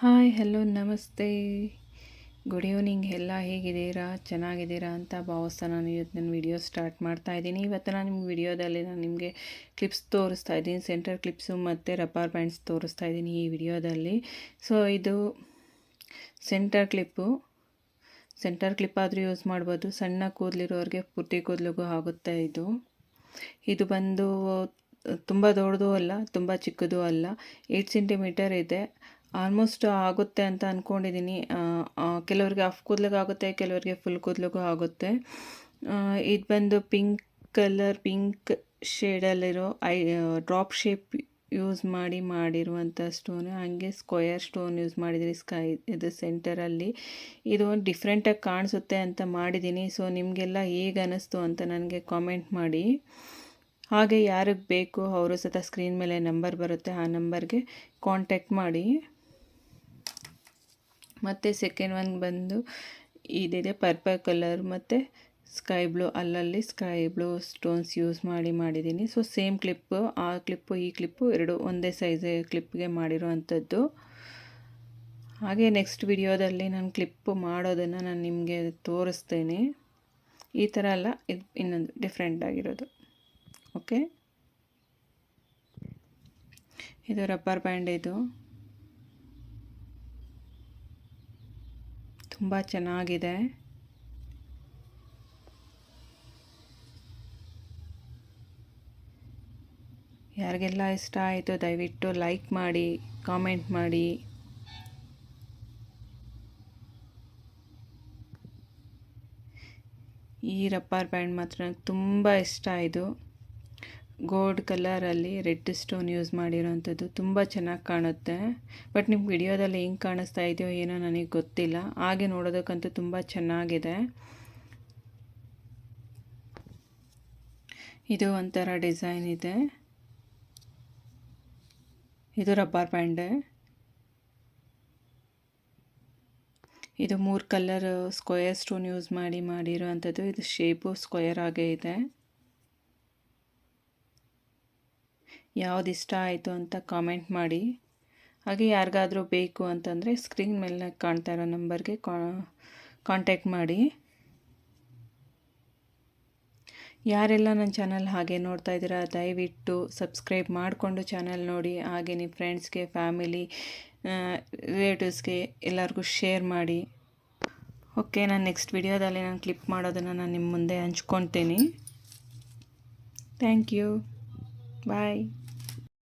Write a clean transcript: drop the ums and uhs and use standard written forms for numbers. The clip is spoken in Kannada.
ಹಾಯ್ ಹಲೋ ನಮಸ್ತೆ ಗುಡ್ ಈವ್ನಿಂಗ್. ಎಲ್ಲ ಹೇಗಿದ್ದೀರಾ? ಚೆನ್ನಾಗಿದ್ದೀರಾ ಅಂತ ಭಾವಿಸ್ತಾ ನಾನು ಇವತ್ತು ನನ್ನ ವಿಡಿಯೋ ಸ್ಟಾರ್ಟ್ ಮಾಡ್ತಾ ಇದ್ದೀನಿ. ಇವತ್ತು ನಾನು ನಿಮ್ಮ ವಿಡಿಯೋದಲ್ಲಿ ನಾನು ನಿಮಗೆ ಕ್ಲಿಪ್ಸ್ ತೋರಿಸ್ತಾ ಇದ್ದೀನಿ, ಸೆಂಟರ್ ಕ್ಲಿಪ್ಸು ಮತ್ತು ರಬ್ಬರ್ ಬ್ಯಾಂಡ್ಸ್ ತೋರಿಸ್ತಾ ಇದ್ದೀನಿ ಈ ವಿಡಿಯೋದಲ್ಲಿ. ಸೊ ಇದು ಸೆಂಟರ್ ಕ್ಲಿಪ್ ಆದರೂ ಯೂಸ್ ಮಾಡ್ಬೋದು. ಸಣ್ಣ ಕೂದಲಿರೋರಿಗೆ ಪೂರ್ತಿ ಕೂದಲಿಗೂ ಆಗುತ್ತೆ. ಇದು ಬಂದು ತುಂಬ ದೊಡ್ಡದು ಅಲ್ಲ, ತುಂಬ ಚಿಕ್ಕದು ಅಲ್ಲ, 8 ಸೆಂಟಿಮೀಟರ್ ಇದೆ. ಆಲ್ಮೋಸ್ಟ್ ಆಗುತ್ತೆ ಅಂತ ಅಂದ್ಕೊಂಡಿದ್ದೀನಿ. ಕೆಲವ್ರಿಗೆ ಹಾಫ್ ಕೂದಲಿಗೆ ಆಗುತ್ತೆ, ಕೆಲವರಿಗೆ ಫುಲ್ ಕೂದಲಿಗೂ ಆಗುತ್ತೆ. ಇದು ಬಂದು ಪಿಂಕ್ ಶೇಡಲ್ಲಿರೋ ಡ್ರಾಪ್ ಶೇಪ್ ಯೂಸ್ ಮಾಡಿರುವಂಥ ಸ್ಟೋನ್. ಹಾಗೆ ಸ್ಕ್ವಯರ್ ಸ್ಟೋನ್ ಯೂಸ್ ಮಾಡಿದ್ದೀನಿ ಇದು ಸೆಂಟರಲ್ಲಿ. ಇದು ಒಂದು ಡಿಫ್ರೆಂಟಾಗಿ ಕಾಣಿಸುತ್ತೆ ಅಂತ ಮಾಡಿದ್ದೀನಿ. ಸೊ ನಿಮಗೆಲ್ಲ ಹೇಗೆ ಅನ್ನಿಸ್ತು ಅಂತ ನನಗೆ ಕಾಮೆಂಟ್ ಮಾಡಿ. ಹಾಗೆ ಯಾರಿಗೆ ಬೇಕು ಅವರು ಸಹ ಸ್ಕ್ರೀನ್ ಮೇಲೆ ನಂಬರ್ ಬರುತ್ತೆ, ಆ ನಂಬರ್ಗೆ ಕಾಂಟ್ಯಾಕ್ಟ್ ಮಾಡಿ. ಮತ್ತು ಸೆಕೆಂಡ್ ಒನ್ ಬಂದು ಇದಿದೆ ಪರ್ಪಲ್ ಕಲರ್ ಮತ್ತು ಸ್ಕೈ ಬ್ಲೂ, ಅಲ್ಲಲ್ಲಿ ಸ್ಕೈ ಬ್ಲೂ ಸ್ಟೋನ್ಸ್ ಯೂಸ್ ಮಾಡಿದ್ದೀನಿ. ಸೊ ಸೇಮ್ ಕ್ಲಿಪ್ಪು, ಆ ಕ್ಲಿಪ್ಪು ಈ ಕ್ಲಿಪ್ಪು ಎರಡು ಒಂದೇ ಸೈಜ್ ಕ್ಲಿಪ್ಗೆ ಮಾಡಿರುವಂಥದ್ದು. ಹಾಗೆ ನೆಕ್ಸ್ಟ್ ವಿಡಿಯೋದಲ್ಲಿ ನಾನು ಕ್ಲಿಪ್ಪು ಮಾಡೋದನ್ನು ನಾನು ನಿಮಗೆ ತೋರಿಸ್ತೇನೆ. ಈ ಥರ ಅಲ್ಲ, ಇದು ಇನ್ನೊಂದು ಡಿಫ್ರೆಂಟ್ ಆಗಿರೋದು. ಓಕೆ, ಇದು ರಬ್ಬರ್ ಬ್ಯಾಂಡ್. ಇದು ತುಂಬ ಚೆನ್ನಾಗಿದೆ. ಯಾರಿಗೆಲ್ಲ ಇಷ್ಟ ಆಯಿತು ದಯವಿಟ್ಟು ಲೈಕ್ ಮಾಡಿ, ಕಾಮೆಂಟ್ ಮಾಡಿ. ಈ ರಬ್ಬರ್ ಬ್ಯಾಂಡ್ ಮಾತ್ರ ನನಗೆ ತುಂಬ ಇಷ್ಟ. ಇದು ಗೋಲ್ಡ್ ಕಲರಲ್ಲಿ ರೆಡ್ ಸ್ಟೋನ್ ಯೂಸ್ ಮಾಡಿರೋವಂಥದ್ದು. ತುಂಬ ಚೆನ್ನಾಗಿ ಕಾಣುತ್ತೆ. ಬಟ್ ನಿಮ್ಮ ವಿಡಿಯೋದಲ್ಲಿ ಹೆಂಗೆ ಕಾಣಿಸ್ತಾ ಇದೆಯೋ ಏನೋ ನನಗೆ ಗೊತ್ತಿಲ್ಲ. ಹಾಗೆ ನೋಡೋದಕ್ಕಂತೂ ತುಂಬ ಚೆನ್ನಾಗಿದೆ. ಇದು ಒಂಥರ ಡಿಸೈನ್ ಇದೆ. ಇದು ರಬ್ಬರ್ ಬ್ಯಾಂಡ್. ಇದು 3 ಕಲರ್ ಸ್ಕ್ವಯರ್ ಸ್ಟೋನ್ ಯೂಸ್ ಮಾಡಿರೋವಂಥದ್ದು. ಇದು ಶೇಪು ಸ್ಕ್ವಯರ್ ಆಗೇ ಇದೆ. ಯಾವ್ದು ಇಷ್ಟ ಆಯಿತು ಅಂತ ಕಾಮೆಂಟ್ ಮಾಡಿ. ಹಾಗೆ ಯಾರಿಗಾದರೂ ಬೇಕು ಅಂತಂದರೆ ಸ್ಕ್ರೀನ್ ಮೇಲೆ ಕಾಣ್ತಾ ಇರೋ ನಂಬರ್ಗೆ ಕಾಂಟ್ಯಾಕ್ಟ್ ಮಾಡಿ. ಯಾರೆಲ್ಲ ನನ್ನ ಚಾನಲ್ ಹಾಗೆ ನೋಡ್ತಾ ಇದ್ದೀರಾ ದಯವಿಟ್ಟು ಸಬ್ಸ್ಕ್ರೈಬ್ ಮಾಡಿಕೊಂಡು ಚಾನಲ್ ನೋಡಿ. ಹಾಗೆ ನಿಮ್ಮ ಫ್ರೆಂಡ್ಸ್ಗೆ, ಫ್ಯಾಮಿಲಿ, ರಿಲೇಟಿವ್ಸ್ಗೆ ಎಲ್ಲರಿಗೂ ಶೇರ್ ಮಾಡಿ. ಓಕೆ, ನಾನು ನೆಕ್ಸ್ಟ್ ವಿಡಿಯೋದಲ್ಲಿ ನಾನು ಕ್ಲಿಪ್ ಮಾಡೋದನ್ನು ನಾನು ನಿಮ್ಮ ಮುಂದೆ ಹಂಚ್ಕೊತೀನಿ. Thank you, bye.